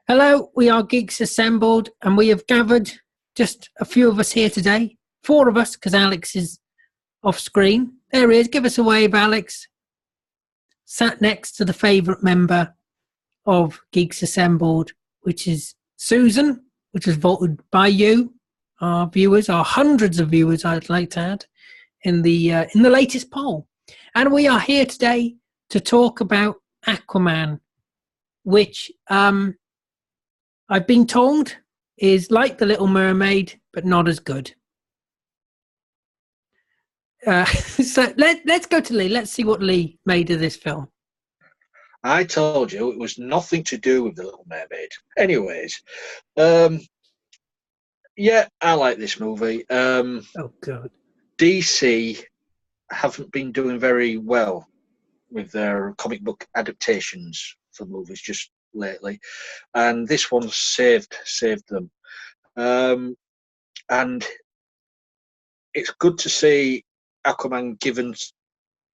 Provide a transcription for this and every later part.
Hello, we are Geeks Assembled, and we have gathered just a few of us here today. 4 of us, because Alex is off screen. There he is. Give us a wave, Alex. Sat next to the favourite member of Geeks Assembled, which is Susan, which was voted by you, our viewers, our hundreds of viewers, I'd like to add, in the latest poll. And we are here today to talk about Aquaman, which I've been told is like The Little Mermaid, but not as good. So let's go to Lee. Let's see what Lee made of this film. I told you it was nothing to do with The Little Mermaid. Anyways, yeah, I like this movie. Oh, God. DC haven't been doing very well with their comic book adaptations for movies just lately, and this one saved them. And it's good to see Aquaman given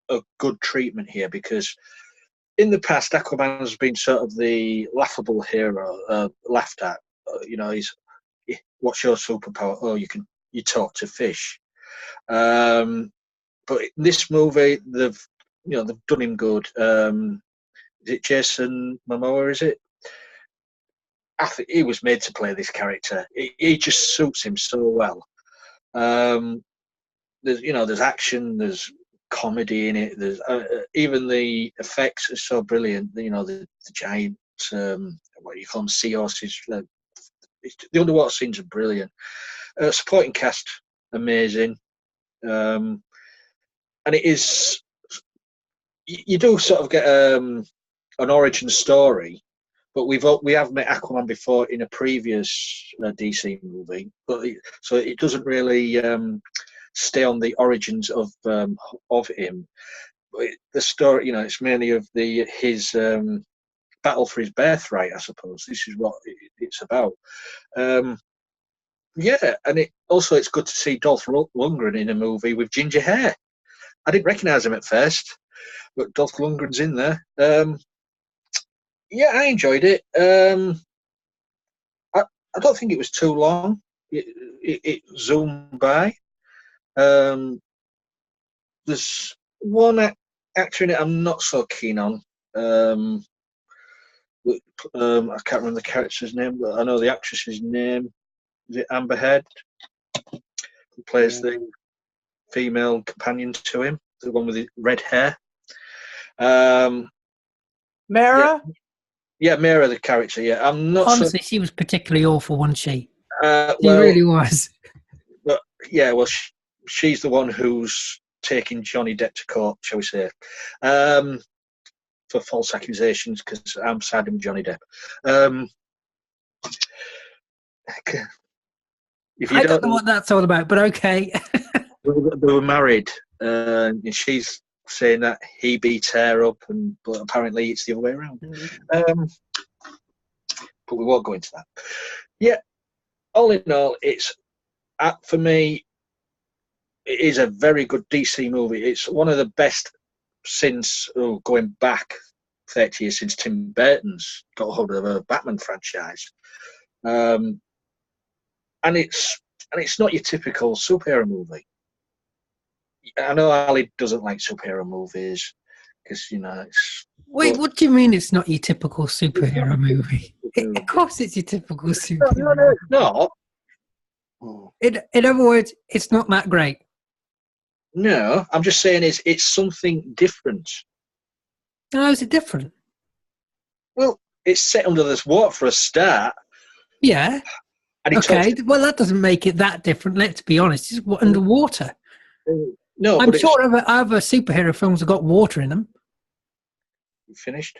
a good treatment here, because in the past Aquaman has been sort of the laughable hero, laughed at. He's, what's your superpower? Oh, you talk to fish. But in this movie, they've done him good. Is it Jason Momoa? Is it? I think he was made to play this character. He just suits him so well. There's action, there's comedy in it. There's even the effects are so brilliant. The giant, what do you call them, seahorses. The underwater scenes are brilliant. Supporting cast, amazing. And it is. You do sort of get an origin story, but we have met Aquaman before in a previous DC movie, but so it doesn't really stay on the origins of him. But the story, it's mainly of his battle for his birthright, I suppose. This is what it's about. Yeah, and it's good to see Dolph Lundgren in a movie with ginger hair. I didn't recognise him at first, but Dolph Lundgren's in there. Yeah, I enjoyed it. I don't think it was too long. It zoomed by. There's one actor in it I'm not so keen on. I can't remember the character's name, but I know the actress's name. Is it Amber Heard? Who plays the female companion to him, the one with the red hair. Mara? Yeah, Mara, the character. Yeah, I'm not. Honestly, she was particularly awful, wasn't she? She Well, really was. But yeah, well, she's the one who's taking Johnny Depp to court, shall we say, for false accusations, because I'm siding with Johnny Depp. I don't know what that's all about, but okay. They were married, and she's saying that he beat her up, but apparently it's the other way around. But we won't go into that. Yeah, all in all, it's for me. It is a very good DC movie. It's one of the best since going back 30 years, since Tim Burton's got a hold of a Batman franchise. And it's not your typical superhero movie. I know Ali doesn't like superhero movies because it's. Wait, what do you mean it's not your typical superhero movie? Of course, it's your typical superhero. No, it's not. In other words, it's not that great. No, I'm just saying it's something different. How is it different? Well, it's set under this water for a start. Yeah. Okay, well, that doesn't make it that different, let's be honest. It's underwater. No, I'm sure other superhero films have got water in them. You finished?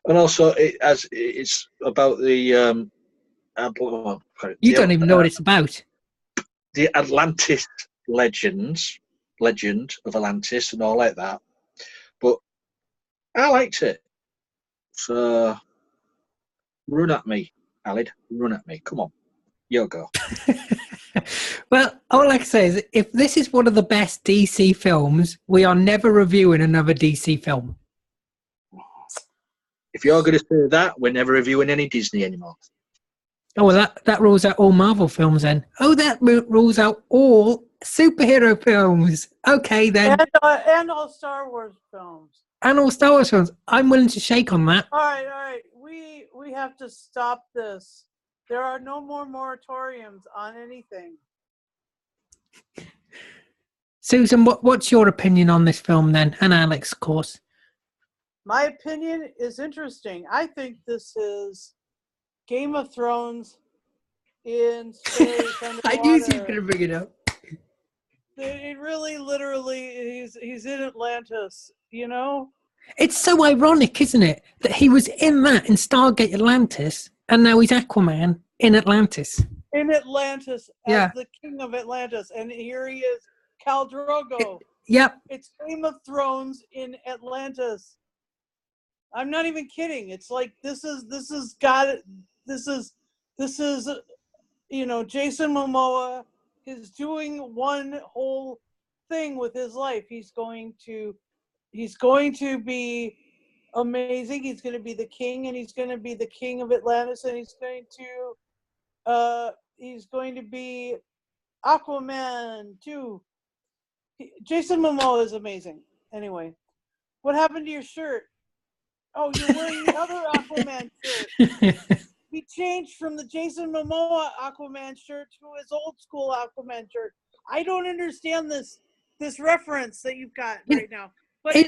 And also, it's about the... you don't even know what it's about. The Atlantis legend of Atlantis and all like that. But I liked it. So, run at me, Alid. Run at me. Come on. You go. Well, all I can say is if this is one of the best DC films, we are never reviewing another DC film. If you're going to say that, we're never reviewing any Disney anymore. Oh, well, that rules out all Marvel films then. Oh, that rules out all superhero films. Okay, then. And all Star Wars films. And all Star Wars films. I'm willing to shake on that. All right. We have to stop this. There are no more moratoriums on anything. Susan, what's your opinion on this film then? And Alex, of course. My opinion is interesting. I think this is Game of Thrones in space underwater. I knew she was going to bring it up. It really, literally, he's in Atlantis, you know? It's so ironic, isn't it? That he was in that in Stargate Atlantis, and now he's Aquaman in Atlantis. In Atlantis, Yeah. as the king of Atlantis. And here he is, Khal Drogo. Yep. It's Game of Thrones in Atlantis. I'm not even kidding. It's like this is you know, Jason Momoa is doing one whole thing with his life. He's going to be amazing. He's going to be the king, and he's going to be the king of Atlantis, and he's going to be Aquaman too. Jason Momoa is amazing. Anyway, what happened to your shirt? Oh, you're wearing the other Aquaman shirt. He changed from the Jason Momoa Aquaman shirt to his old school Aquaman shirt. I don't understand this reference that you've got right now. But he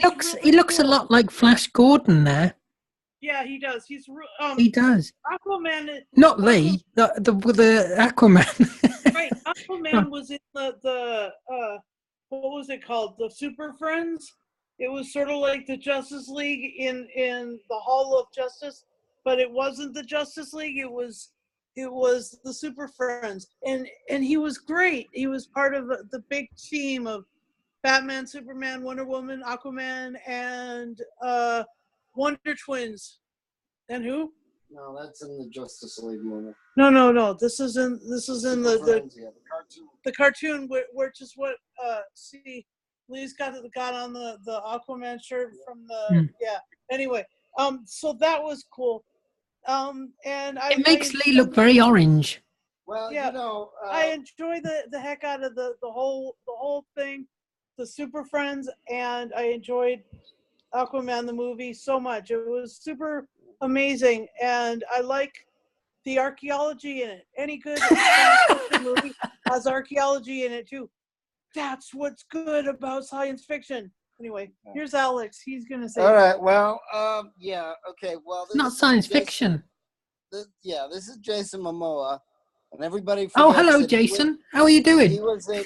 looks cool. a lot like Flash Gordon there. Yeah, he does. He does. Aquaman. Not Lee. The Aquaman. Right. Aquaman was in the what was it called? The Super Friends. It was sort of like the Justice League in the Hall of Justice, but it wasn't the Justice League. It was the Super Friends, and he was great. He was part of the big team of Batman, Superman, Wonder Woman, Aquaman, and Wonder Twins. And who? No, that's in the Justice League movie. No. This is in the cartoon. The cartoon, which is what Lee's got on the Aquaman shirt from the Anyway, so that was cool. And it makes Lee look very orange. Well, yeah, you know, I enjoy the heck out of the whole thing, the Super Friends, and I enjoyed Aquaman the movie so much. It was super amazing, and I like the archaeology in it. Any good science fiction movie has archaeology in it too. That's what's good about science fiction. Anyway, here's Alex. He's gonna say. All right. Well, yeah. Okay. Well, It's not science fiction. This is Jason Momoa, and everybody. Oh, hello, Jason. How are you doing? He was in.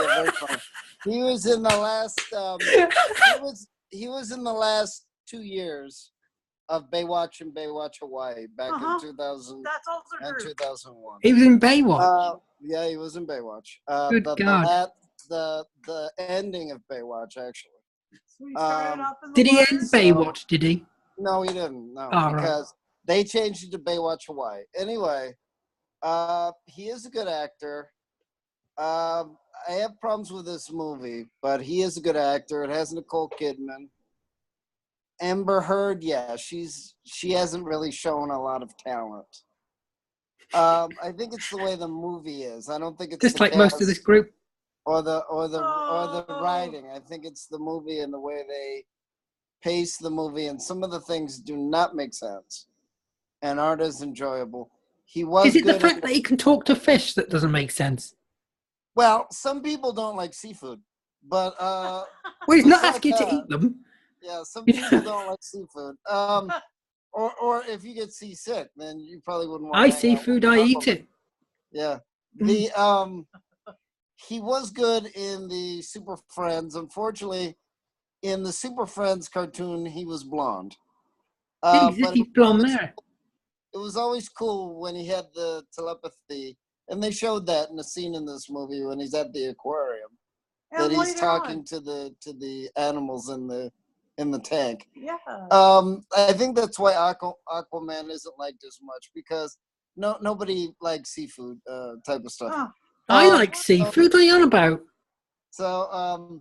Very funny. He was in the last. He was in the last 2 years of Baywatch and Baywatch Hawaii back in 2000. That's also and true. 2001. He was in Baywatch. Yeah, he was in Baywatch. Good God. The ending of Baywatch, actually. So he started off in the Did he water? end Baywatch? Did he? No, he didn't. No, Oh, because they changed it to Baywatch Hawaii. Anyway, he is a good actor. I have problems with this movie, but he is a good actor. It has Nicole Kidman. Amber Heard, yeah, she hasn't really shown a lot of talent. I think it's the way the movie is. I don't think it's just like most of this group. Or the writing. I think it's the movie and the way they pace the movie, and some of the things do not make sense and aren't as enjoyable. He was. Is it the fact that he can talk to fish that doesn't make sense? Well, some people don't like seafood, but well, he's not asking you to eat them. Yeah, some people don't like seafood. Or if you get seasick, then you probably wouldn't want. I see food, I eat it. Yeah. He was good in the Super Friends. Unfortunately, in the Super Friends cartoon, he was blonde. But he's blonde there. It was always cool when he had the telepathy, and they showed that in a scene in this movie when he's at the aquarium, that he's talking to the animals in the tank. Yeah. I think that's why Aquaman isn't liked as much, because nobody likes seafood type of stuff. Huh. I like seafood. What are you on about? So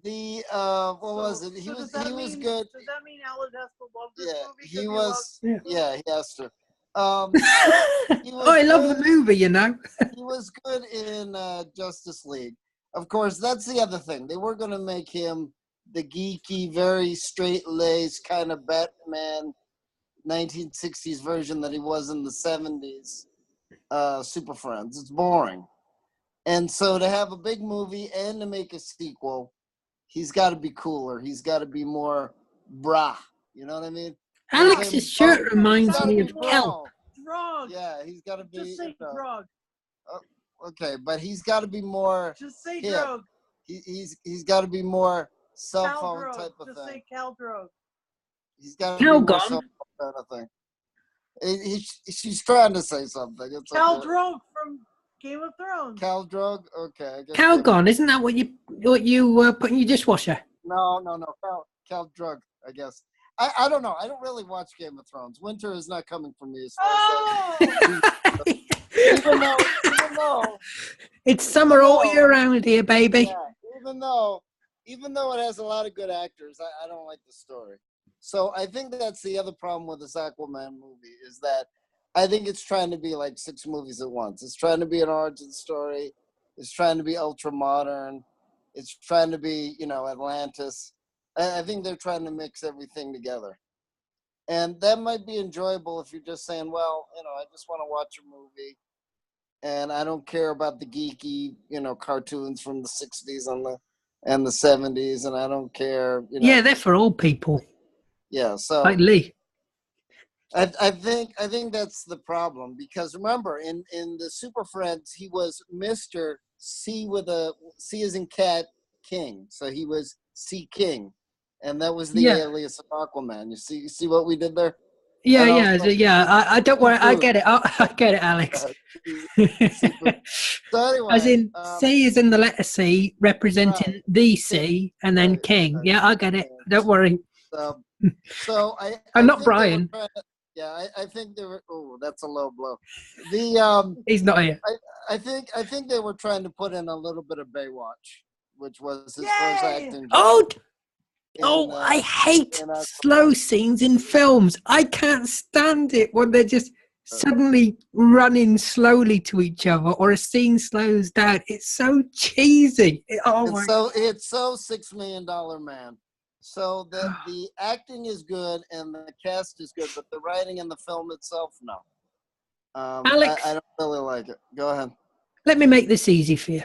what was it? He was good. Does that mean Alan has to love this Yeah, movie? he was. Yeah, he has to. He was I love good. the movie, you know. He was good in Justice League. Of course, that's the other thing. They were going to make him the geeky, very straight-laced kind of Batman 1960s version that he was in the 70s Super Friends. It's boring. And so to have a big movie and to make a sequel, he's got to be cooler. He's got to be more brah. You know what I mean? Alex's shirt reminds me of Kelp. Drug. Yeah, he's got to be. Just say drug. Okay, but he's got to be more. Just say hip. drug. He's got to be more cell Cal phone drug. type of Just thing. say Cal drug. He's got to be Cal more gone. cell phone kind of thing. She's trying to say something. It's Cal okay. drug from Game of Thrones. Cal drug. Okay. I guess Calgon, isn't that what you put in your dishwasher? No. Cal drug. I guess. I don't know. I don't really watch Game of Thrones. Winter is not coming for me. As far as that. Even though It's summer all year round here, baby. Yeah, even though it has a lot of good actors, I don't like the story. So I think that's the other problem with this Aquaman movie is that I think it's trying to be like 6 movies at once. It's trying to be an origin story. It's trying to be ultra modern. It's trying to be, Atlantis. I think they're trying to mix everything together. And that might be enjoyable if you're just saying, well, I just want to watch a movie. And I don't care about the geeky, cartoons from the 60s and the 70s. And I don't care, Yeah, they're for old people. Yeah, so Like Lee. I think that's the problem because remember in the Super Friends he was Mr. C with a C as in cat King, so he was C King, and that was the alias of Aquaman. You see what we did there? Yeah. I don't worry. I get it. I get it, Alex. So anyway, as in C is in the letter C, representing right. the C, and then Right, King. right. Yeah, I get it. Don't worry. So I'm not think Brian. I think they were. Oh, that's a low blow. He's not here. I think they were trying to put in a little bit of Baywatch, which was his first acting job. I hate slow scenes in films. I can't stand it when they're just suddenly running slowly to each other or a scene slows down. It's so cheesy. It's so $6 Million Man. So the acting is good and the cast is good, but the writing and the film itself, no. Alex, I don't really like it. Go ahead. Let me make this easy for you.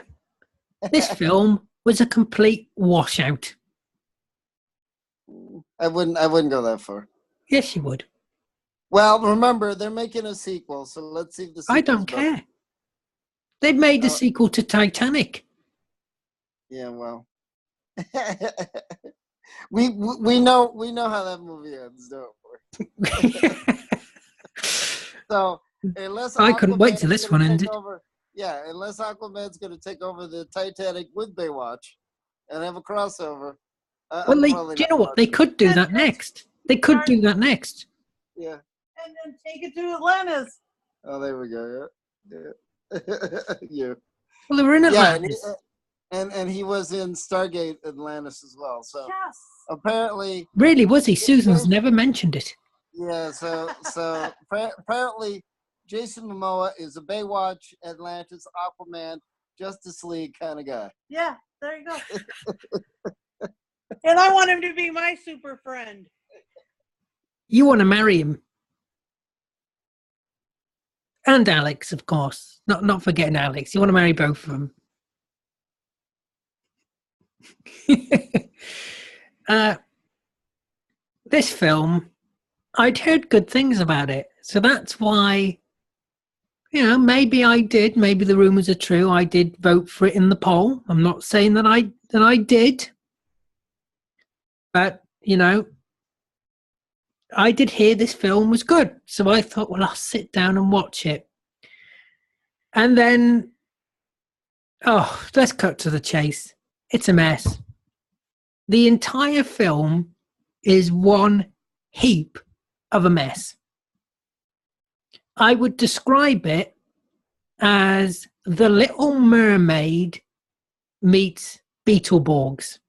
This film was a complete washout. I wouldn't go that far. Yes, you would. Well, remember they're making a sequel, so let's see if the sequel. I don't care. They've made a sequel to Titanic. Yeah, well, we know how that movie ends, don't we? So unless I couldn't wait till this one ended. Unless Aquaman's going to take over the Titanic with Baywatch and have a crossover. Well, do you know what? They could do that next. They could do that next. Yeah. And then take it to Atlantis. Oh, there we go. Yeah. Yeah. Well, they were in Atlantis. Yeah, and he was in Stargate Atlantis as well. So yes. Apparently. Really, was he? Susan's never mentioned it. Yeah. So apparently, Jason Momoa is a Baywatch, Atlantis, Aquaman, Justice League kind of guy. Yeah. There you go. And I want him to be my super friend. You want to marry him. And Alex, of course. Not forgetting Alex. You want to marry both of them. This film, I'd heard good things about it. So that's why, maybe I did. Maybe the rumors are true. I did vote for it in the poll. I'm not saying that I did. But, I did hear this film was good. So I thought, well, I'll sit down and watch it. And then, let's cut to the chase. It's a mess. The entire film is one heap of a mess. I would describe it as The Little Mermaid meets Beetleborgs.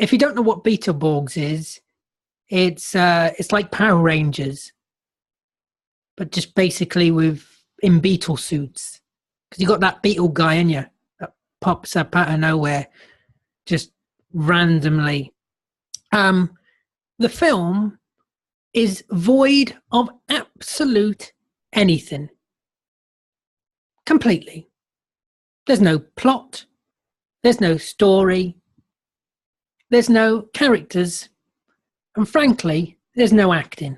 if you don't know what Beetleborgs is, it's like Power Rangers, but just basically in beetle suits. Because you got that beetle guy in you that pops up out of nowhere, just randomly. The film is void of absolute anything. Completely. There's no plot. There's no story. There's no characters. And frankly, there's no acting.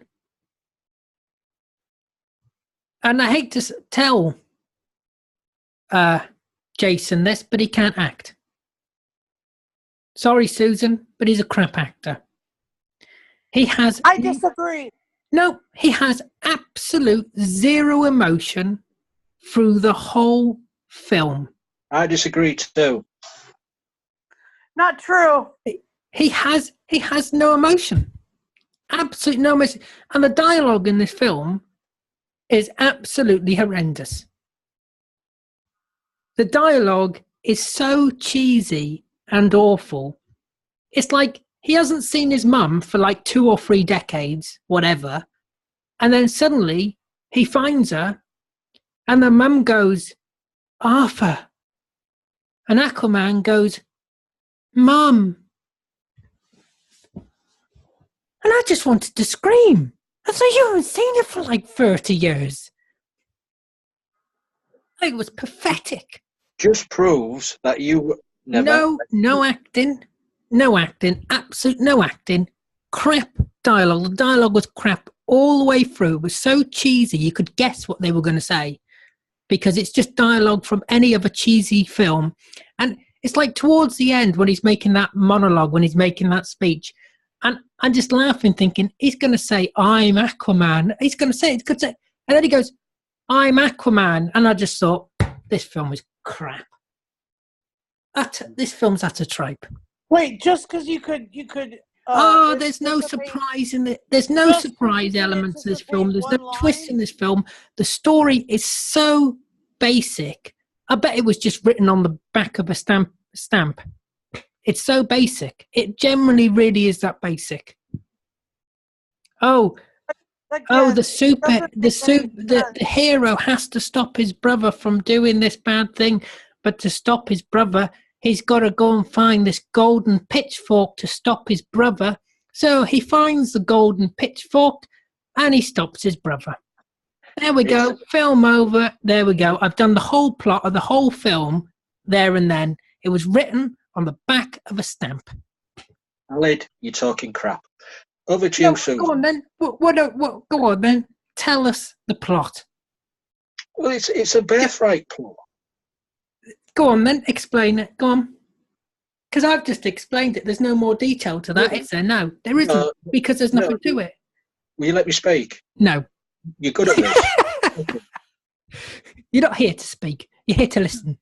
And I hate to tell Jason this, but he can't act. Sorry, Susan, but he's a crap actor. I disagree. No, he has absolute zero emotion through the whole film. I disagree too. Not true. He has no emotion. Absolutely no emotion. And the dialogue in this film is absolutely horrendous. The dialogue is so cheesy and awful. It's like he hasn't seen his mum for like 2 or 3 decades, whatever. And then suddenly he finds her and the mum goes, Arthur. And Aquaman goes, Mum. And I just wanted to scream. I said, you haven't seen it for like 30 years. It was pathetic. Just proves that you never... No acting. No acting. Absolute no acting. Crap dialogue. The dialogue was crap all the way through. It was so cheesy you could guess what they were going to say. Because it's just dialogue from any other cheesy film. And it's like towards the end when he's making that monologue, when he's making that speech. And I'm just laughing, thinking, he's going to say, I'm Aquaman. He's going to say it. And then he goes, I'm Aquaman. And I just thought, this film is crap. This film's utter tripe. Wait, just because you could. There's no surprise in it. There's no surprise elements in this film. There's no twist in this film. The story is so basic. I bet it was just written on the back of a stamp. It's so basic. It generally really is that basic. The hero has to stop his brother from doing this bad thing, but to stop his brother, he's got to go and find this golden pitchfork to stop his brother. So he finds the golden pitchfork and he stops his brother. There we go. Film over. There we go. I've done the whole plot of the whole film there and then. It was written on the back of a stamp. Lid, you're talking crap. Over to you, Susan. Go on then. Go on then. Tell us the plot. Well, it's a birthright plot. Go on then. Explain it. Go on. Because I've just explained it. There's no more detail to that, is there? No, there isn't. Because there's nothing to it. Will you let me speak? No. You're good at this. You're not here to speak. You're here to listen.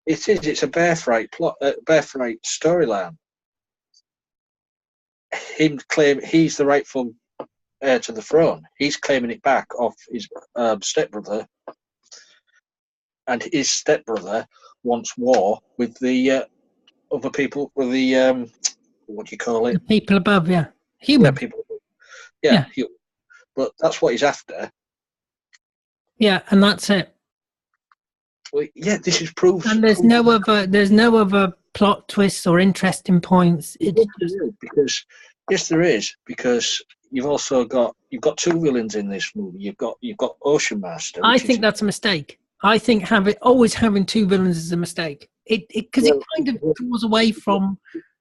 It is. It's a birthright plot, birthright storyline. Him claim he's the rightful heir to the throne. He's claiming it back off his stepbrother, and his stepbrother wants war with the other people, with the what do you call it? The people above, yeah, human. Yeah, people. Yeah, human. But that's what he's after. Yeah, and that's it. Well, yeah, this is proof. And there's no other plot twists or interesting points. Yes, there is, because you've got 2 villains in this movie. You've got Ocean Master. I think that's a mistake. I think always having 2 villains is a mistake. It kind of draws away from.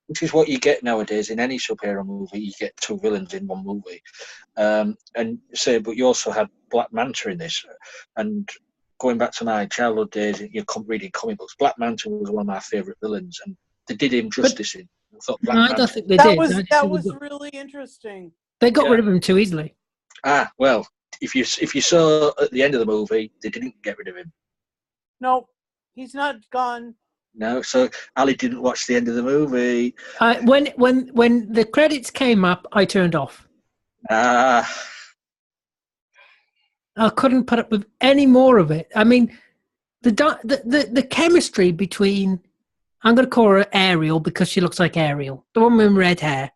Which is what you get nowadays in any superhero movie. You get 2 villains in one movie, but you also had Black Manta in this, and. Going back to my childhood days, reading comic books, Black Manta was one of my favourite villains, and they did him justice in. I don't think they did. That was really interesting. They got rid of him too easily. Well, if you saw at the end of the movie, they didn't get rid of him. No, he's not gone. No, so Ali didn't watch the end of the movie. When the credits came up, I turned off. I couldn't put up with any more of it. I mean, the chemistry between I'm going to call her Ariel because she looks like Ariel, the one with red hair,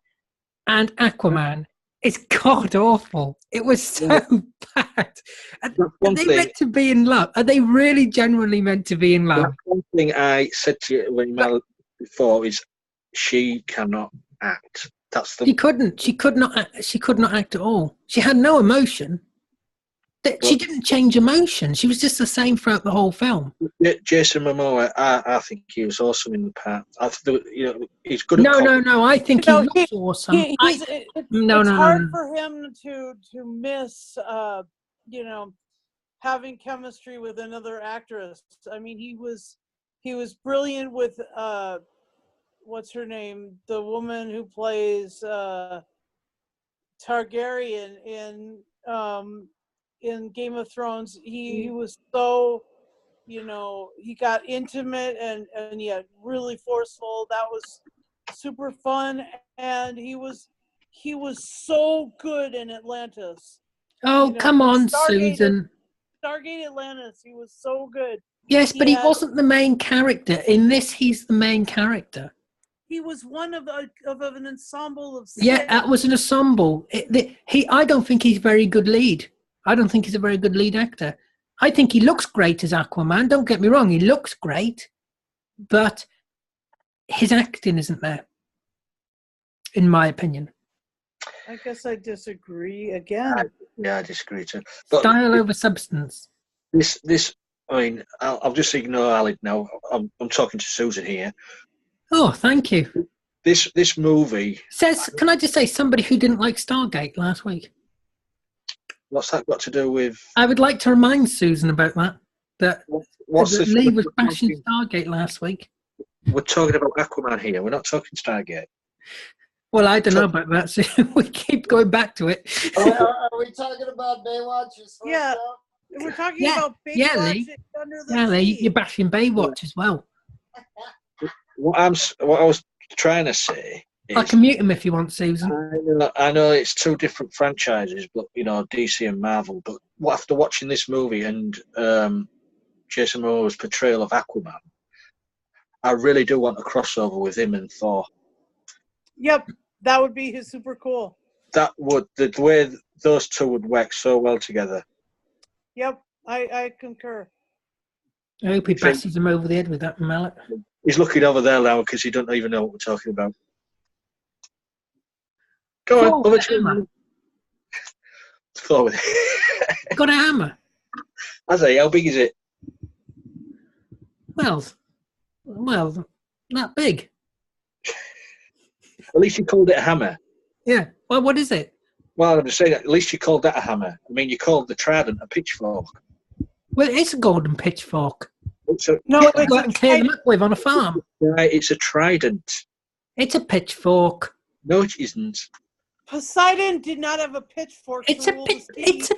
and Aquaman. It's god awful. It was so bad. Are One they thing, meant to be in love? Are they really genuinely meant to be in love? one thing I said to you when you met before is she cannot act. That's the She couldn't. She could not. She could not act at all. She had no emotion. She didn't change emotion. She was just the same throughout the whole film. Jason Momoa. I think he was awesome in the part. I think, he's good. No. I think he looks awesome. It's hard for him to miss, having chemistry with another actress. I mean, he was brilliant with what's her name, the woman who plays Targaryen in Game of Thrones. He was so, he got intimate and yet really forceful. That was super fun, and he was so good in Atlantis. Oh, come on, Susan. Stargate Atlantis, he was so good. Yes, but he wasn't the main character. In this, he's the main character. He was one of an ensemble of 6. Yeah, that was an ensemble. I don't think he's a very good lead. I don't think he's a very good lead actor. I think he looks great as Aquaman. Don't get me wrong, he looks great, but his acting isn't there, in my opinion. I guess I disagree again. I disagree too. But style over substance. This. I mean, I'll just ignore Alec now. I'm talking to Susan here. Oh, thank you. This movie says. Can I just say, somebody who didn't like Stargate last week? What's that got to do with? I would like to remind Susan about that. That Lee was bashing Stargate last week. We're talking about Aquaman here. We're not talking Stargate. Well, I don't know about that, so we keep going back to it. Are we talking about Baywatch? Yeah, we're talking about Baywatch under the sea. You're bashing Baywatch as well. What I was trying to say is, I can mute him if you want, Susan. I know it's two different franchises, but DC and Marvel. But after watching this movie and Jason Momoa's portrayal of Aquaman, I really do want a crossover with him and Thor. Yep, that would be super cool. That would, the way those two would work so well together. Yep, I concur. I hope he passes him over the head with that mallet. He's looking over there now because he don't even know what we're talking about. Go on, over to him. Thor with it. Got a hammer. I say, how big is it? Well, not big. At least you called it a hammer. Yeah. Well, what is it? Well, I'm just saying, at least you called that a hammer. I mean, you called the trident a pitchfork. Well, it's a golden pitchfork. It's go out and clear them up with on a farm. Right, it's a trident. It's a pitchfork. No, it isn't. Poseidon did not have a pitchfork. It's a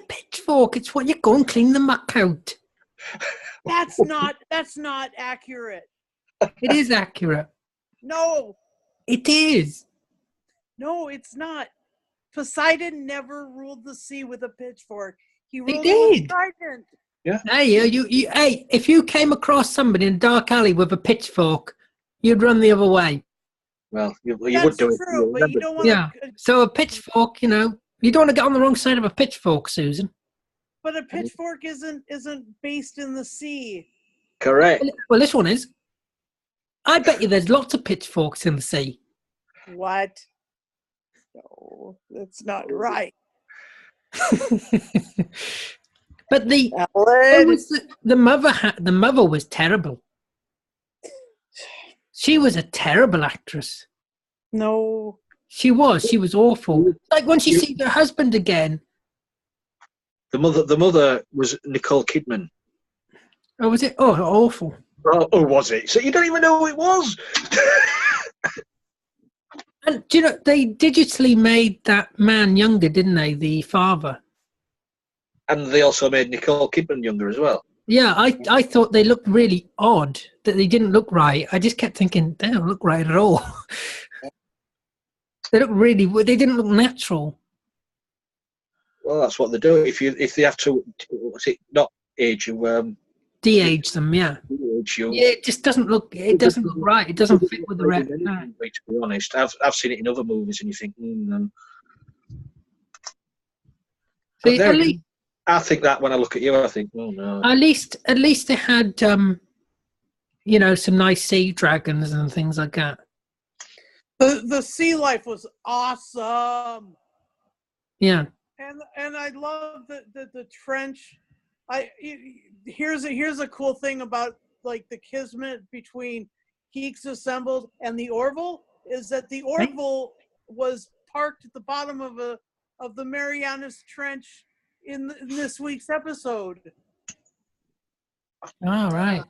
pitchfork. It's what you go and clean the muck out. That's not accurate. It is accurate. No. It is. No, it's not. Poseidon never ruled the sea with a pitchfork. He ruled did. it with a trident. Yeah. Hey, if you came across somebody in a dark alley with a pitchfork, you'd run the other way. Well, you would do it. True, but you don't want to. So a pitchfork, you don't want to get on the wrong side of a pitchfork, Susan. But a pitchfork isn't based in the sea. Correct. Well, this one is. I bet you there's lots of pitchforks in the sea. What? No, that's not right. But the mother was terrible. She was a terrible actress. No. She was awful. Like when she sees her husband again. The mother was Nicole Kidman. Oh, was it? Oh, awful. Oh, was it? So you don't even know who it was? And do you know, they digitally made that man younger, didn't they? The father. And they also made Nicole Kidman younger as well. Yeah, I thought they looked really odd, that they didn't look right. I just kept thinking, they don't look right at all. They didn't look natural. Well, that's what they do. If they have to, not age you, de-age them, yeah. It's you. Yeah, it just doesn't look. It doesn't look right. It doesn't fit with the rest. To be honest, I've seen it in other movies, and you think, but See, there again, I think that when I look at you, I think, oh no. at least they had some nice sea dragons and things like that. The sea life was awesome. Yeah. And I love the trench. Here's a cool thing about like the kismet between Geeks Assembled and the Orville is that the Orville was parked at the bottom of the Marianas Trench in this week's episode. All right.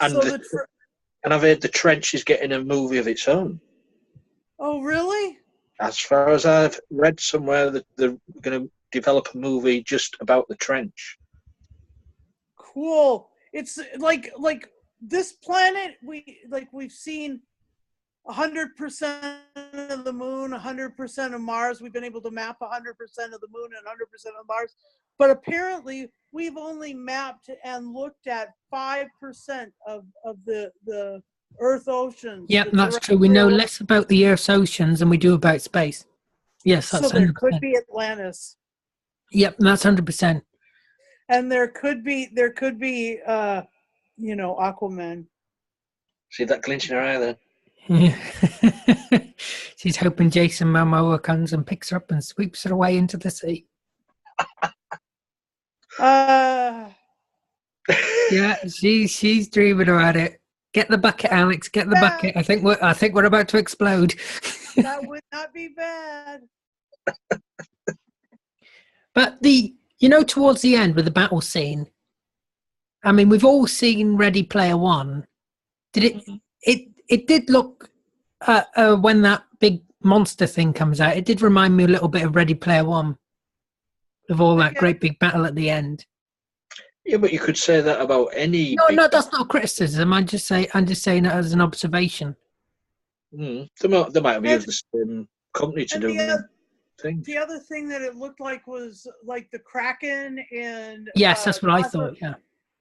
And So and I've heard the trench is getting a movie of its own. Oh, really? As far as I've read somewhere, that they're going to develop a movie just about the trench. Cool. It's like this planet. We've seen 100% of the moon, 100% of Mars. We've been able to map 100% of the moon and 100% of Mars. But apparently, we've only mapped and looked at 5% of the Earth oceans. Yep, that's true. We know less about the Earth's oceans than we do about space. Yes, that's so there 100%. could be Atlantis. Yep, that's 100%. And there could be Aquaman. See that glint in her eye there? She's hoping Jason Momoa comes and picks her up and sweeps her away into the sea. Yeah, she's dreaming about it. Get the bucket, Alex. Get the bucket. I think we're about to explode. That would not be bad. But towards the end with the battle scene, I mean, we've all seen Ready Player One. Did it did look when that big monster thing comes out, it did remind me a little bit of Ready Player One, with all that great big battle at the end. Yeah, but you could say that about any. No, that's not criticism. I'm just saying it as an observation. They might be of the same company to do things. The other thing that it looked like was like the Kraken and yes, that's what I thought. Yeah,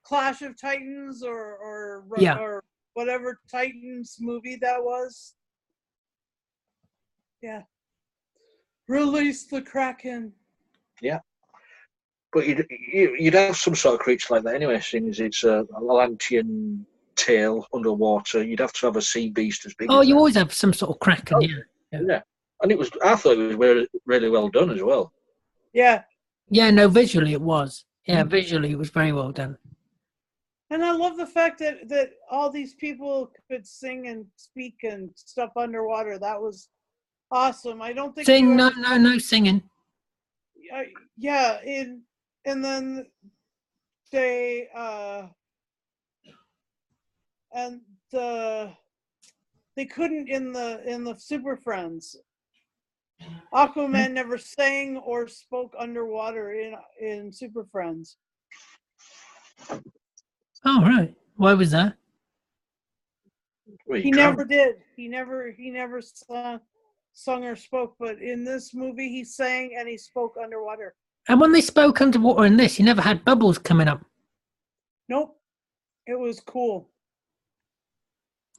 Clash of Titans or whatever Titans movie that was. Yeah, release the Kraken. Yeah. But you'd have some sort of creature like that anyway, seeing as it's a Atlantean tail underwater. You'd have to have a sea beast as big. Oh, you always have some sort of kraken, yeah. And I thought it was really well done as well. Yeah. Yeah, no, visually it was. Yeah, visually it was very well done. And I love the fact that all these people could sing and speak and stuff underwater. That was awesome. I don't think no singing. Yeah, and then they they couldn't in the Super Friends. Aquaman never sang or spoke underwater in Super Friends. Oh right, why was that? He never did. He never sung or spoke. But in this movie, he sang and he spoke underwater. And when they spoke underwater in this, he never had bubbles coming up. Nope. It was cool.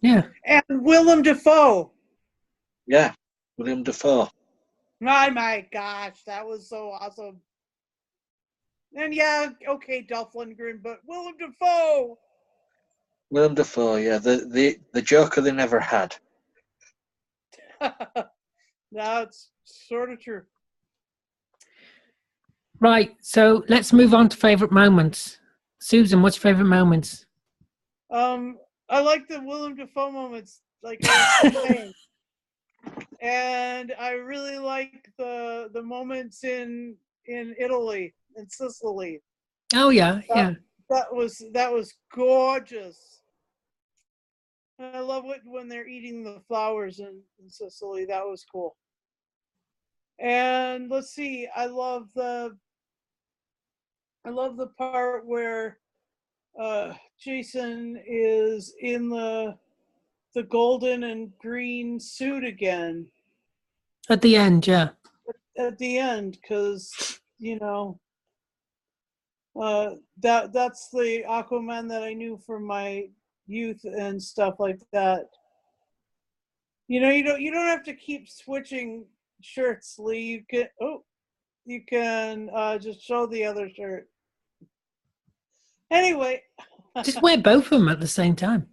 Yeah. And Willem Dafoe. Yeah, Willem Dafoe. Oh my gosh, that was so awesome. And yeah, okay, Dolph Lundgren, but Willem Dafoe. Willem Dafoe, yeah, the Joker they never had. That's sort of true. Right, so let's move on to favourite moments. Susan, what's your favourite moments? I like the Willem Dafoe moments, like I was saying. And I really like the moments in Italy, in Sicily. Oh yeah, yeah. That was gorgeous. And I love it when they're eating the flowers in Sicily. That was cool. And let's see, I love the part where Jason is in the golden and green suit again. At the end, yeah. At the end, because That's the Aquaman that I knew from my youth and stuff like that. You know, you don't have to keep switching shirts, Lee. You can just show the other shirt. Anyway, Just wear both of them at the same time.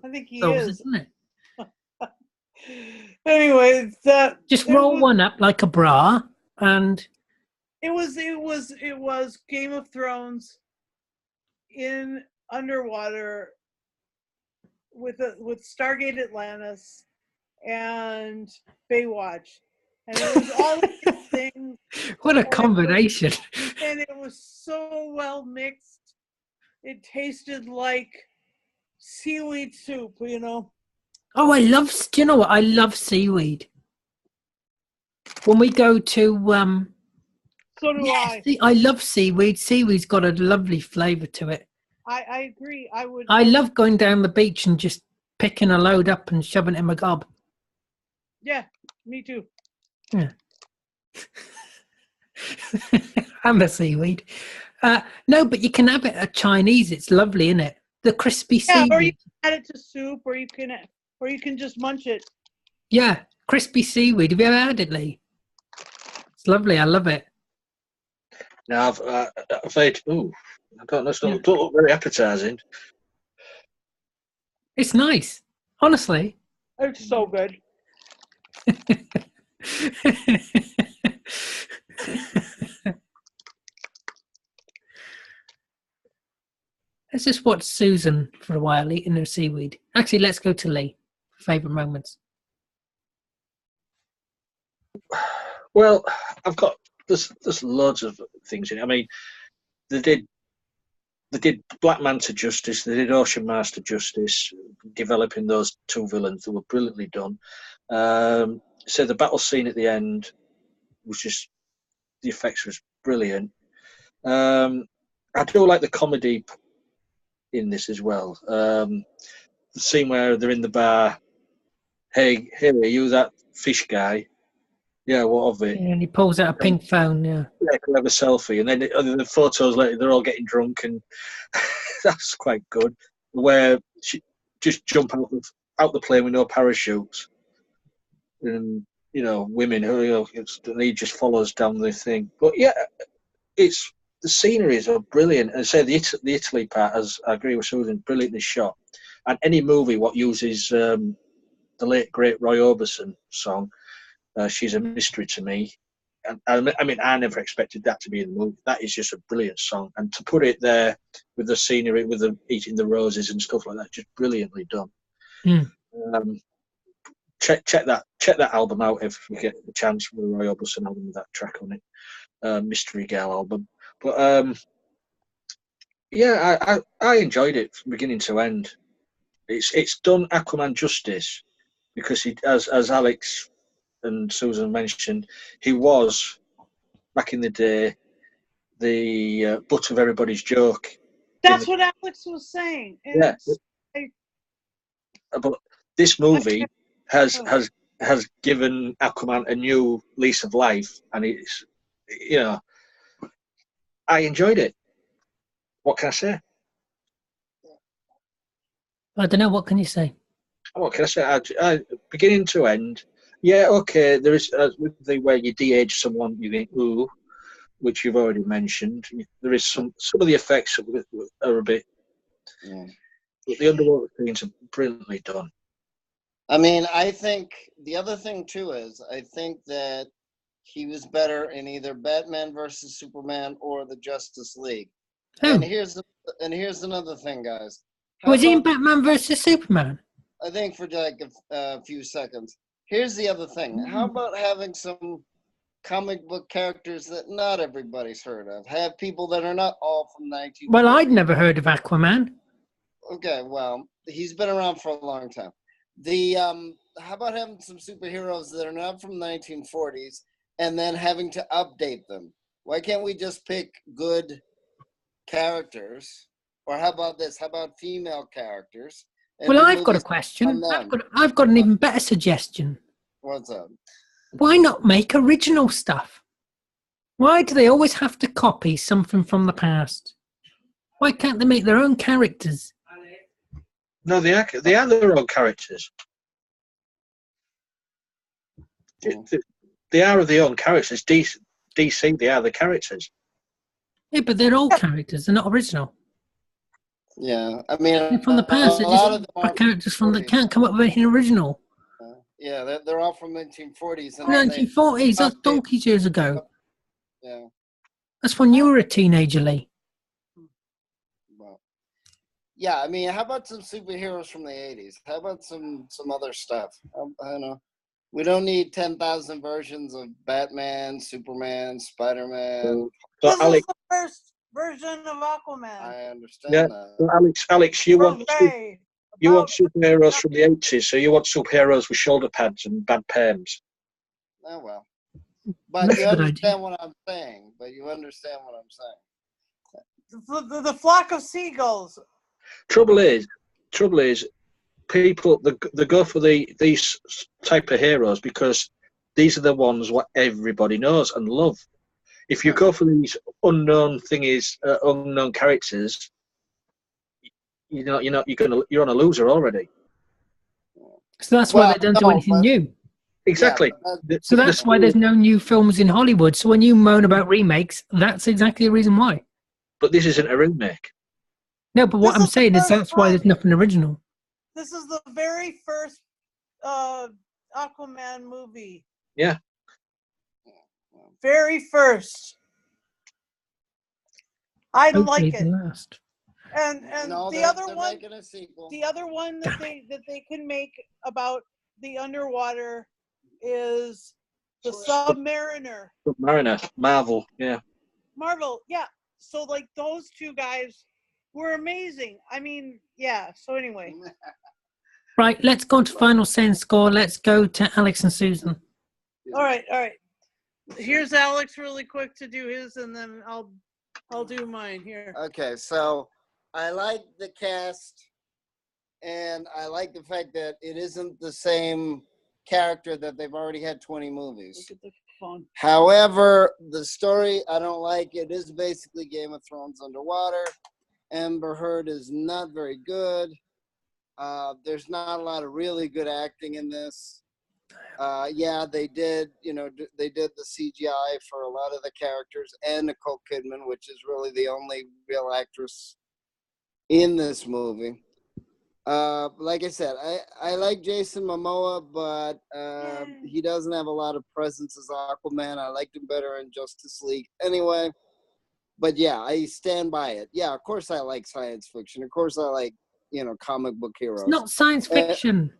I think he So, is. isn't it? Anyway, Just roll one up like a bra, and it was Game of Thrones in underwater with Stargate Atlantis and Baywatch, and it was all of these things. what a combination! And it was so well mixed. It tasted like seaweed soup, you know. Oh, do you know what? I love seaweed. When we go to So do I. I love seaweed. Seaweed's got a lovely flavour to it. I agree. I love going down the beach and just picking a load up and shoving it in my gob. Yeah, me too. Yeah. And the seaweed. No, but you can have it at Chinese. It's lovely, isn't it? The crispy seaweed. Or you can add it to soup, or you can just munch it. Yeah, crispy seaweed. Have you ever had it, Lee? It's lovely. I love it. Now I've had. Ooh, I don't know. It don't look very appetising. It's nice, honestly. It's so good. Let's just watch Susan for a while eating her seaweed. Actually, let's go to Lee. Favourite moments. Well, I've got there's loads of things in it. I mean, they did Black Manta justice. They did Ocean Master justice, developing those two villains. They were brilliantly done. So the battle scene at the end was just, the effects was brilliant. I do like the comedy in this as well. The scene where they're in the bar. Hey, are you that fish guy? Yeah, what of it? Yeah, and he pulls out a pink phone. Yeah. Yeah, can have a selfie, and then the photos later, they're all getting drunk, and that's quite good. Where she just jump out the plane with no parachutes, and women who and he just follows down the thing. But yeah, it's the sceneries are brilliant, and say the Italy part, as I agree with Susan, brilliantly shot. And any movie what uses the late great Roy Orbison song, "She's a Mystery to Me." And I mean, I never expected that to be in the movie. That is just a brilliant song, and to put it there with the scenery, with them eating the roses and stuff like that, just brilliantly done. Check that album out if you get the chance, for the Roy Orbison album with that track on it, Mystery Girl album. But yeah, I enjoyed it from beginning to end. It's done Aquaman justice, because he, as Alex and Susan mentioned, he was, back in the day, the butt of everybody's joke. That's what Alex was saying. Yeah. But this movie has given Aquaman a new lease of life, and it's, I enjoyed it. What can I say? I don't know. What can you say? What can I say? I beginning to end. Yeah, okay. There is the way you de-age someone, you think, ooh, which you've already mentioned. There is some of the effects are a bit. Yeah. But the underwater scenes are brilliantly done. I mean, I think the other thing too is I think that he was better in either Batman versus Superman or the Justice League. Oh. And here's another thing, guys. Was he in Batman versus Superman? I think for like a few seconds. Here's the other thing. How about having some comic book characters that not everybody's heard of? Have people that are not all from 1940. Well, I'd never heard of Aquaman. Okay, well, he's been around for a long time. How about having some superheroes that are not from 1940s and then having to update them? Why can't we just pick good characters? Or how about this? How about female characters? Well, I've got a question. I've got an even better suggestion. What's up? Why not make original stuff? Why do they always have to copy something from the past? Why can't they make their own characters? No, they are their own characters. They are their own characters. DC, they are the characters. Yeah, but they're all characters. They're not original. Yeah, I mean, They're from the past. They're a lot just of them are characters from that 40s. can't come up with anything original. Yeah, they're all from 1940s. And 1940s. That's donkey's years ago. Yeah. That's when you were a teenager, Lee. Well, yeah, I mean, how about some superheroes from the 80s? How about some other stuff? I don't know. We don't need 10,000 versions of Batman, Superman, Spider-Man. So This Alex, is the first version of Aquaman. I understand yeah, that. so Alex, you want Ray, superheroes from the 80s, so you want superheroes with shoulder pads and bad perms. Oh, well. But That's you a good understand idea. what I'm saying. the flock of seagulls. Trouble is, people they go for these type of heroes because these are the ones what everybody knows and love. If you go for these unknown unknown characters, you're on a loser already. So that's why they don't do anything new. Exactly. Yeah, So that's why there's no new films in Hollywood. So when you moan about remakes, that's exactly the reason why. But this isn't a remake. No, but what This I'm is the saying is first that's why there's one. nothing original. This is the very first Aquaman movie. Yeah. Very first. I Hopefully like the it. last. And No, the they're other one, making a sequel. the other one that they can make about the underwater is the Submariner. Mariner, Marvel, yeah. Marvel, yeah. So like those two guys were amazing. I mean, yeah. So anyway, Right, let's go on to final send score. Let's go to Alex and Susan. all right. Here's Alex really quick to do his, and then I'll do mine here. Okay, so I like the cast, and I like the fact that it isn't the same character that they've already had 20 movies. Look at the phone. However, the story, I don't like. It is basically Game of Thrones underwater. Amber Heard is not very good. There's not a lot of really good acting in this. Yeah, they did the CGI for a lot of the characters and Nicole Kidman, which is really the only real actress in this movie. Like I said, I like Jason Momoa, but he doesn't have a lot of presence as Aquaman. I liked him better in Justice League anyway. But yeah, I stand by it. Yeah, of course I like science fiction. Of course I like, comic book heroes. It's not science fiction.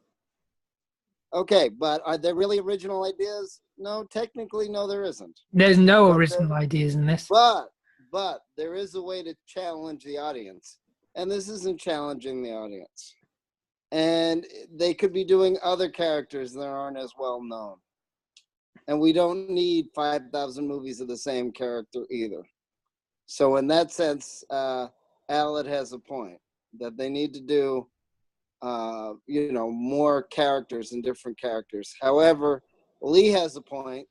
Okay, but are there really original ideas? No, technically, no, there isn't. There's no original ideas in this. But there is a way to challenge the audience. And this isn't challenging the audience. And they could be doing other characters that aren't as well known. And we don't need 5,000 movies of the same character either. So in that sense, Aled has a point that they need to do, more characters and different characters. However, Lee has a point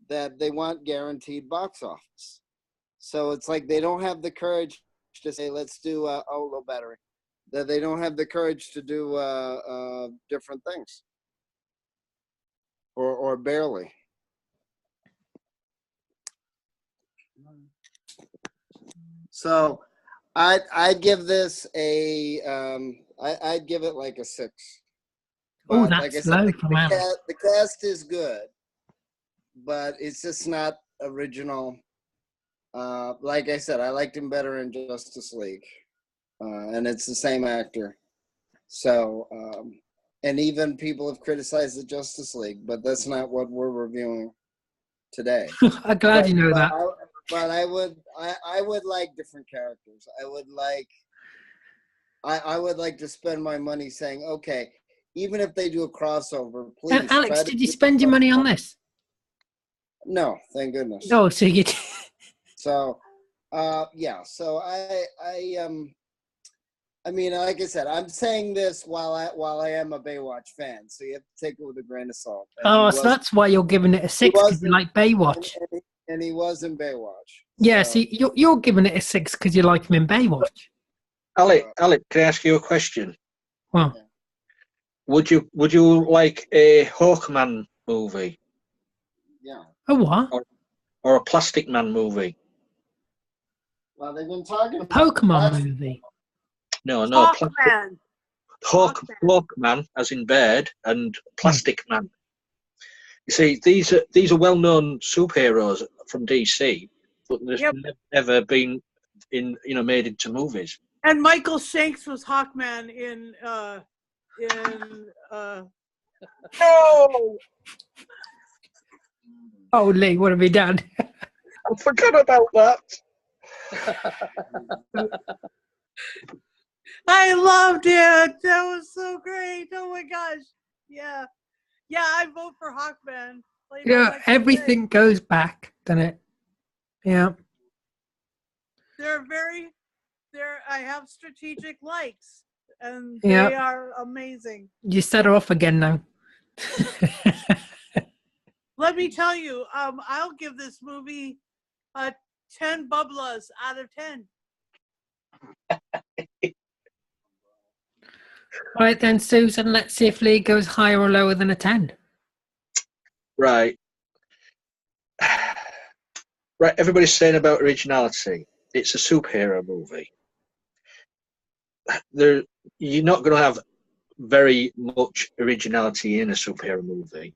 that they want guaranteed box office. So it's like they don't have the courage to say, let's do low battery. That they don't have the courage to do different things, or barely. So I'd give this I'd give it like a 6. Oh, But that's like I low said, from Alex. the cast is good, but it's just not original. Like I said, I liked him better in Justice League, and it's the same actor. So, and even people have criticized the Justice League, but that's not what we're reviewing today. I'm glad you know that. But I would like different characters. I would like to spend my money saying, okay, even if they do a crossover, please. Alex, did you spend your money on this? No, thank goodness. Oh, so you. So, yeah. So I mean, like I said, I'm saying this while I am a Baywatch fan, so you have to take it with a grain of salt. And Oh, so that's why you're giving it a 6 because you like Baywatch. and he was in Baywatch. Yeah, So, see, you're giving it a 6 because you like him in Baywatch. Alec, can I ask you a question? Well, Would you like a Hawkman movie yeah. a what? or a Plastic Man movie? Well, they've been talking A about Pokemon movie. No, Hawkman. Hawkman, as in bird, and Plastic Man. You see, these are well-known superheroes from DC, but they've never been made into movies. And Michael Shanks was Hawkman in No! Oh, Lee, what have we done? I forgot about that. I loved it. That was so great. Oh my gosh. Yeah. Yeah, I vote for Hawkman. You know, everything goes back, doesn't it? Yeah. I have strategic likes, and Yeah. they are amazing. You set her off again now. Let me tell you, I'll give this movie a 10 bublas out of 10. Right then, Susan, let's see if Lee goes higher or lower than a 10. Right. Right, everybody's saying about originality. It's a superhero movie. You're not going to have very much originality in a superhero movie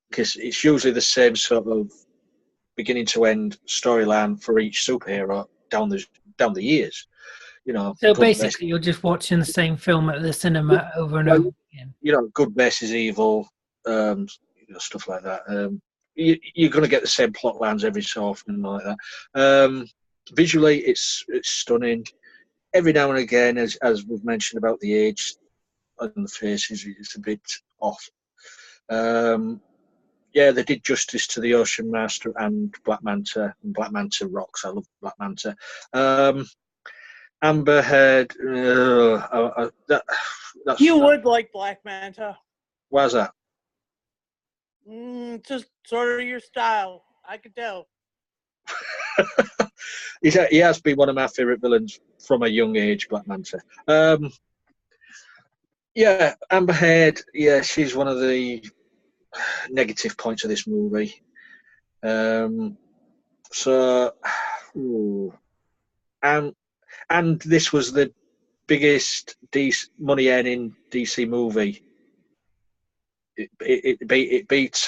because it's usually the same sort of beginning to end storyline for each superhero down the years. So basically, you're just watching the same film at the cinema over and over again. Good versus evil, stuff like that. You're going to get the same plot lines every so often, like that. Visually, it's stunning. Every now and again, as we've mentioned about the age and the faces, it's a bit off. Yeah, they did justice to the Ocean Master and Black Manta. And Black Manta rocks. I love Black Manta. Amber Heard. You would like Black Manta. Why's that? Just sort of your style. I could tell. He has been one of my favourite villains from a young age, Black Manta. Yeah, Amber Heard. Yeah, she's one of the negative points of this movie. And this was the biggest money-earning DC movie. It beat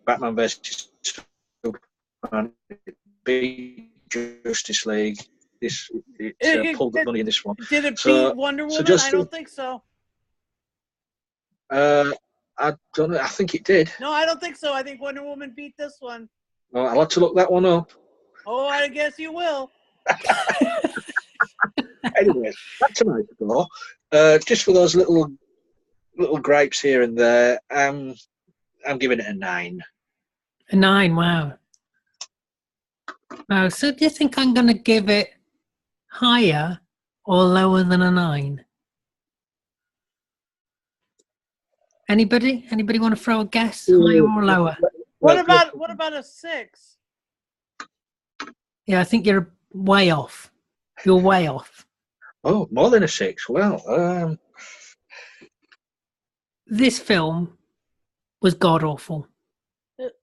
Batman vs Superman. It beat Justice League. It pulled the money in this one. Did it beat Wonder Woman? I don't think so. I don't know. I think it did. No, I don't think so. I think Wonder Woman beat this one. Well, I'll have to look that one up. Oh, I guess you will. Anyway, back to my score. Just for those little gripes here and there, I'm giving it a 9. A 9, wow. Wow, so do you think I'm going to give it higher or lower than a 9? Anybody want to throw a guess? Higher or lower? What about a 6? Yeah, I think you're way off. You're way off. Oh, more than a 6. Well, this film was god awful.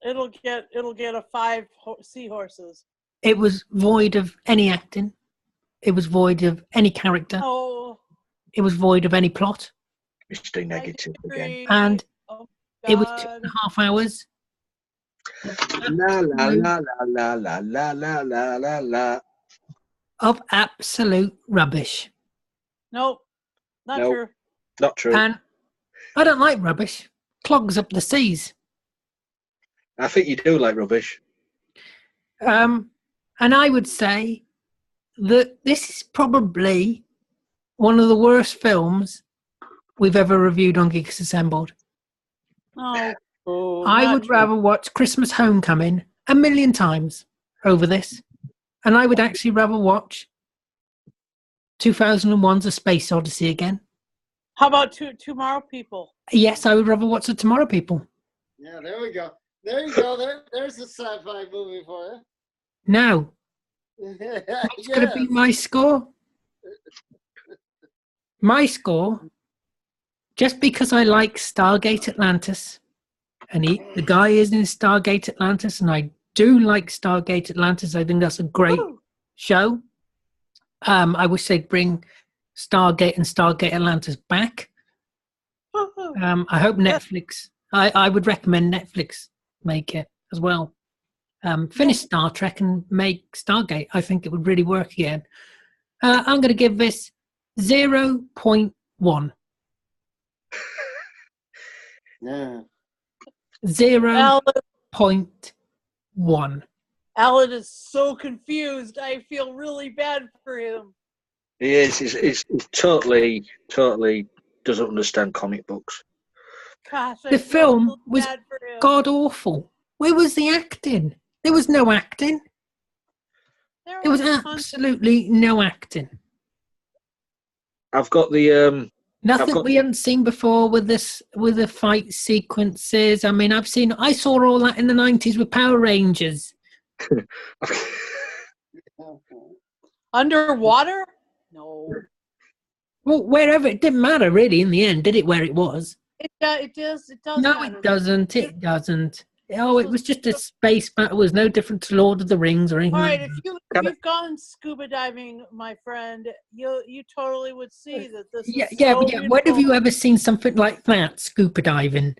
It'll get a 5 seahorses. It was void of any acting. It was void of any character. Oh. It was void of any plot. Mr. Negative again. And it was 2.5 hours. La la la la la la la la la la. Of absolute rubbish. Nope. Not true. Not true. And I don't like rubbish. Clogs up the seas. I think you do like rubbish. And I would say that this is probably one of the worst films we've ever reviewed on Geeks Assembled. Oh, I would rather watch Christmas Homecoming 1,000,000 times over this. And I would actually rather watch 2001's A Space Odyssey again. How about Tomorrow People? Yes, I would rather watch The Tomorrow People. Yeah, there we go. There you go. There's a sci-fi movie for you. Now, what's going to be my score? My score, just because I like Stargate Atlantis, and the guy is in Stargate Atlantis, and I do like Stargate Atlantis. I think that's a great show. I wish they'd bring Stargate and Stargate Atlantis back. I hope Netflix. I would recommend Netflix make it as well. Finish Star Trek and make Stargate. I think it would really work again. I'm going to give this 0.1. Yeah. 0.1. Alan is so confused. I feel really bad for him. He is. He's totally doesn't understand comic books. Gosh, The film was god awful. Where was the acting? There was no acting. There was absolutely no acting. I've got the nothing we hadn't seen before with the fight sequences. I mean, I saw all that in the 90s with Power Rangers. Underwater? No. Well, wherever, it didn't matter really in the end, did it? Where it was? It does. No, matter. it doesn't. It doesn't. Oh, it was just a space battle. It was no different to Lord of the Rings or anything. All right, if you've gone scuba diving, my friend, you totally would see that this. Yeah. When have you ever seen something like that? Scuba diving.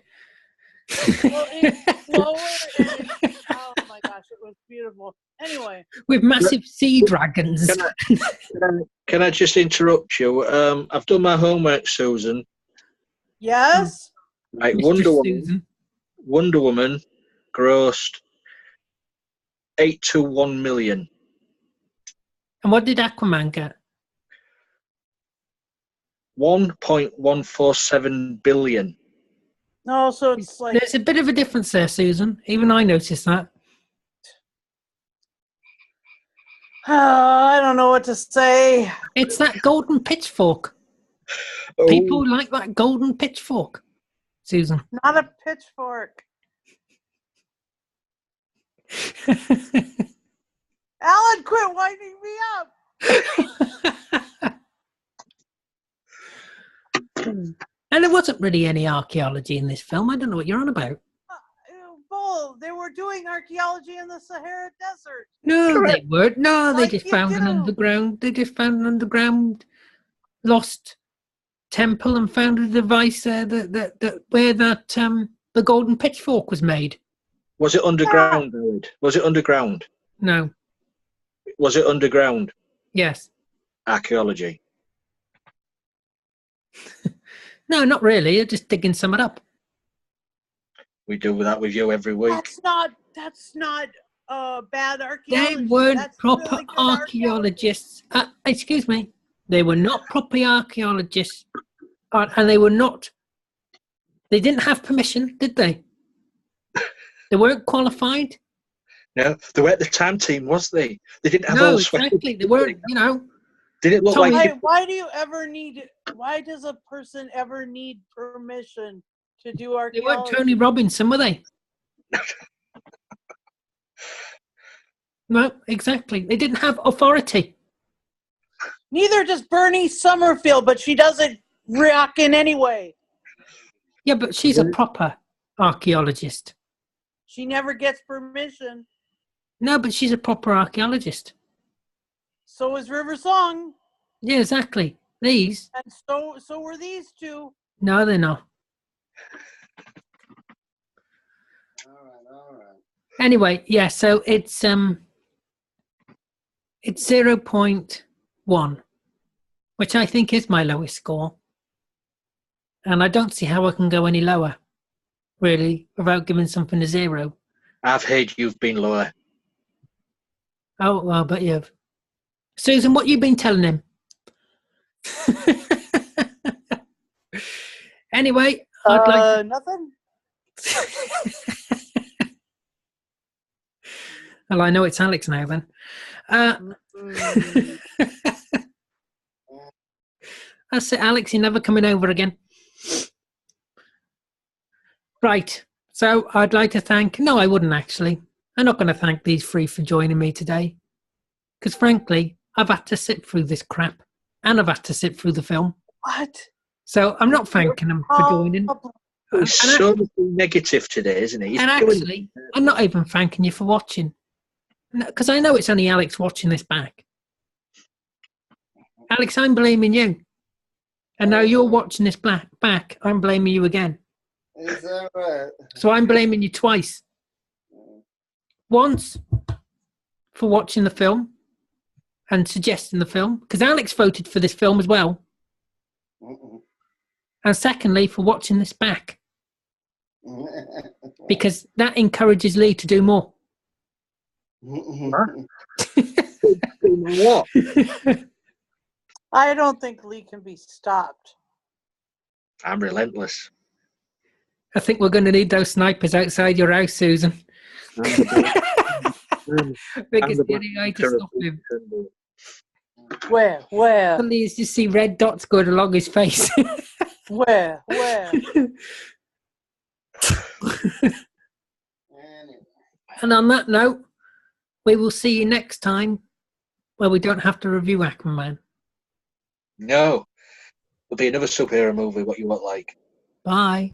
Well, it's slower and oh my gosh, it was beautiful. Anyway, with massive sea dragons. Can I just interrupt you? I've done my homework, Susan. Yes. Right, Wonder Woman grossed 821 million. And what did Aquaman get? 1.147 billion. No, so it's like there's a bit of a difference there, Susan. Even I noticed that. I don't know what to say. It's that golden pitchfork. Oh. People like that golden pitchfork, Susan. Not a pitchfork. Alan, quit winding me up. And there wasn't really any archaeology in this film. I don't know what you're on about. Bull, they were doing archaeology in the Sahara Desert. No, they weren't. No, they just found an underground. They just found an underground lost temple and found a device there that where that the golden pitchfork was made. Was it underground, David? Was it underground? No. Was it underground? Yes. Archaeology. No, not really. You're just digging something up. We do that with you every week. That's not bad archaeology. They weren't proper really archaeologists. Excuse me. They were not proper archaeologists. And they were not. They didn't have permission, did they? They weren't qualified. No, they weren't the TAM team, was they? They didn't have all exactly. They weren't, Did it look like... Why does a person ever need permission to do archaeology? They weren't Tony Robinson, were they? No, exactly. They didn't have authority. Neither does Bernie Summerfield, but she doesn't rock in anyway. Yeah, but she's a proper archaeologist. She never gets permission. No, but she's a proper archaeologist. So is River Song. Yeah, exactly. These. And so were these two. No, they're not. All right. Anyway, yeah, so it's 0.1, which I think is my lowest score. And I don't see how I can go any lower, really, without giving something a 0. I've heard you've been lower. Oh, well, but you've. Susan, what you been telling him? Anyway, I'd like... Nothing. Well, I know it's Alex now then. That's it, Alex. You're never coming over again. Right. So I'd like to thank. No, I wouldn't actually. I'm not going to thank these three for joining me today, because frankly, I've had to sit through this crap, and I've had to sit through the film. What? So I'm not thanking them for joining. He's so negative today, isn't he? And actually, I'm not even thanking you for watching, because I know it's only Alex watching this back. Alex, I'm blaming you. And now you're watching this back. I'm blaming you again. Is that right? So I'm blaming you twice. Once for watching the film and suggesting the film, because Alex voted for this film as well. And secondly, for watching this back, because that encourages Lee to do more. What? I don't think Lee can be stopped. I'm relentless. I think we're going to need those snipers outside your house, Susan. Because the only way to stop him. Where? Please just see red dots going along his face. Where? And on that note, we will see you next time where we don't have to review Aquaman. No. There'll be another superhero movie, what you want like. Bye.